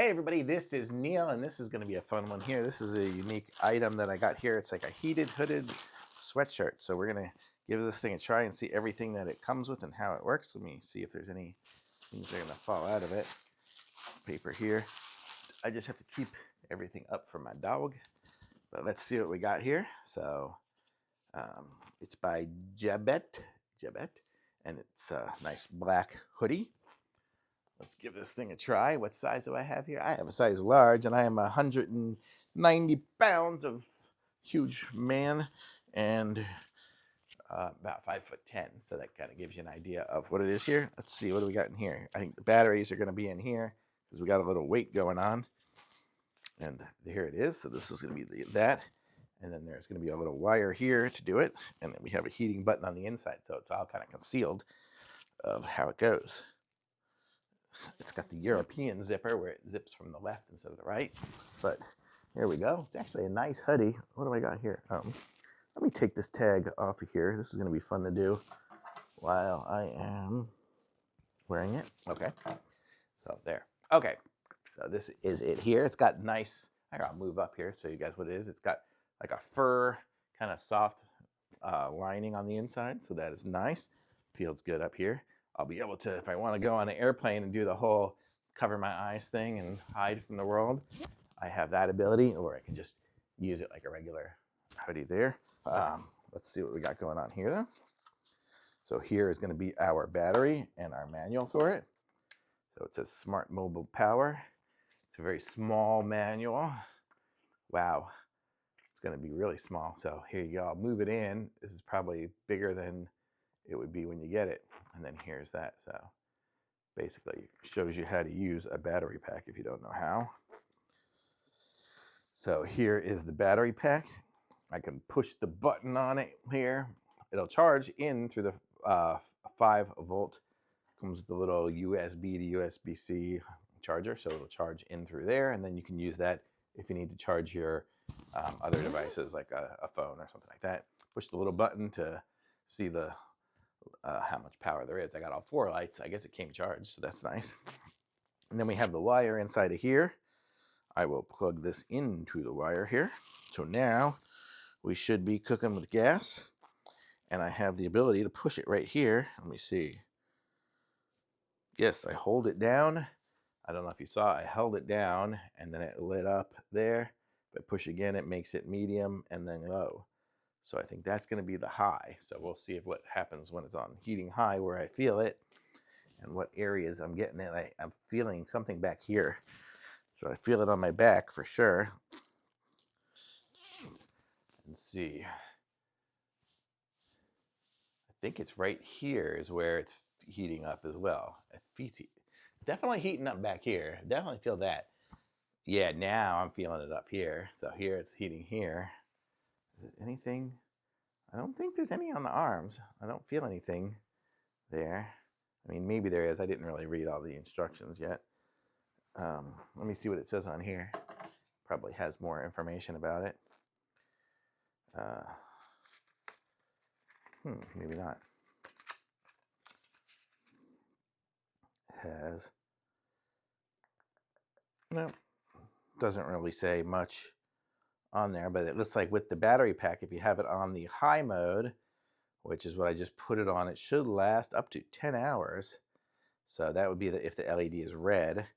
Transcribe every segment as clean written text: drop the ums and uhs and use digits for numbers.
Hey everybody, this is Neil, and this is going to be a fun one here. This is a unique item that I got here. It's like a heated hooded sweatshirt. So we're going to give this thing a try and see everything that it comes with and how it works. Let me see if there's any things that are going to fall out of it. Paper here. I just have to keep everything up for my dog. But let's see what we got here. So it's by Jebbet, and it's a nice black hoodie. Let's give this thing a try. What size do I have here? I have a size large, and I am 190 pounds of huge man and about 5'10". So that kind of gives you an idea of what it is here. Let's see, what do we got in here? I think the batteries are going to be in here because we got a little weight going on. And here it is. So this is going to be that. And then there's going to be a little wire here to do it. And then we have a heating button on the inside. So it's all kind of concealed of how it goes. It's got the European zipper where it zips from the left instead of the right. But here we go. It's actually a nice hoodie. What do I got here? Let me take this tag off of here. This is going to be fun to do while I am wearing it. Okay. So there. Okay. So this is it here. It's got nice, I'll move up here so you guys what it is. It's got like a fur kind of soft lining on the inside. So that is nice. Feels good up here. I'll be able to, if I want to go on an airplane and do the whole cover my eyes thing and hide from the world, I have that ability, or I can just use it like a regular hoodie there. Let's see what we got going on here though. So here is going to be our battery and our manual for it. So it says Smart Mobile Power. It's a very small manual. Wow. It's going to be really small. So here you go. I'll move it in. This is probably bigger than it would be when you get it. And then here's that. So basically it shows you how to use a battery pack if you don't know how. So here is the battery pack. I can push the button on it here. It'll charge in through the 5-volt. Comes with a little USB to USB-C charger. So it'll charge in through there. And then you can use that if you need to charge your other devices like a phone or something like that. Push the little button to see the how much power there is. I got all 4 lights. I guess it came charged, so that's nice. And then we have the wire inside of here. I will plug this into the wire here. So now we should be cooking with gas. And I have the ability to push it right here. Let me see. Yes, I hold it down. I don't know if you saw, I held it down and then it lit up there. If I push again, it makes it medium and then low. So I think that's going to be the high. So we'll see what happens when it's on heating high where I feel it and what areas I'm getting it. I'm feeling something back here. So I feel it on my back for sure. Let's see. I think it's right here is where it's heating up as well. Definitely heating up back here. Definitely feel that. Yeah, now I'm feeling it up here. So here it's heating here. Is it anything? I don't think there's any on the arms. I don't feel anything there. I mean, maybe there is. I didn't really read all the instructions yet. Let me see what it says on here. Probably has more information about it. Maybe not. No, doesn't really say much on there, but it looks like with the battery pack, if you have it on the high mode, which is what I just put it on, it should last up to 10 hours. So that would be if the LED is red.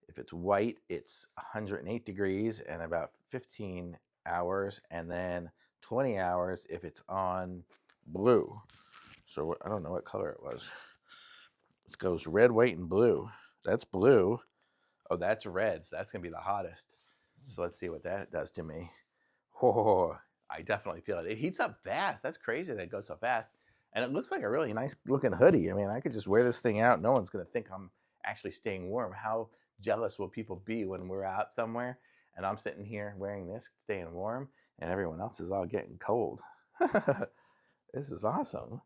If it's white, it's 108 degrees and about 15 hours, and then 20 hours if it's on blue. So I don't know what color it was. It goes red, white, and blue. That's blue. Oh, that's red. So that's going to be the hottest. So let's see what that does to me. Oh, I definitely feel it. It heats up fast. That's crazy that it goes so fast. And it looks like a really nice looking hoodie. I mean, I could just wear this thing out. No one's going to think I'm actually staying warm. How jealous will people be when we're out somewhere and I'm sitting here wearing this, staying warm, and everyone else is all getting cold. This is awesome.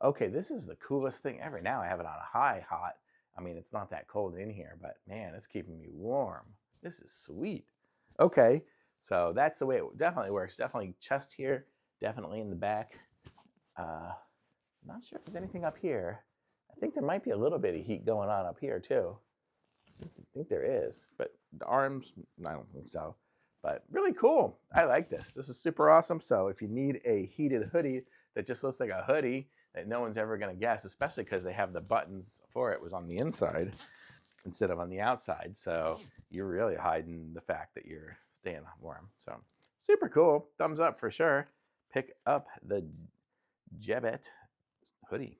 Okay, this is the coolest thing ever. Now I have it on a high hot. I mean, it's not that cold in here, but man, it's keeping me warm. This is sweet. Okay, so that's the way it definitely works. Definitely chest here, definitely in the back. Not sure if there's anything up here. I think there might be a little bit of heat going on up here too. I think there is, but the arms, I don't think so. But really cool. I like this. This is super awesome. So if you need a heated hoodie that just looks like a hoodie that no one's ever going to guess, especially because they have the buttons for it was on the inside instead of on the outside. So you're really hiding the fact that you're staying warm. So super cool. Thumbs up for sure. Pick up the Jebbet hoodie.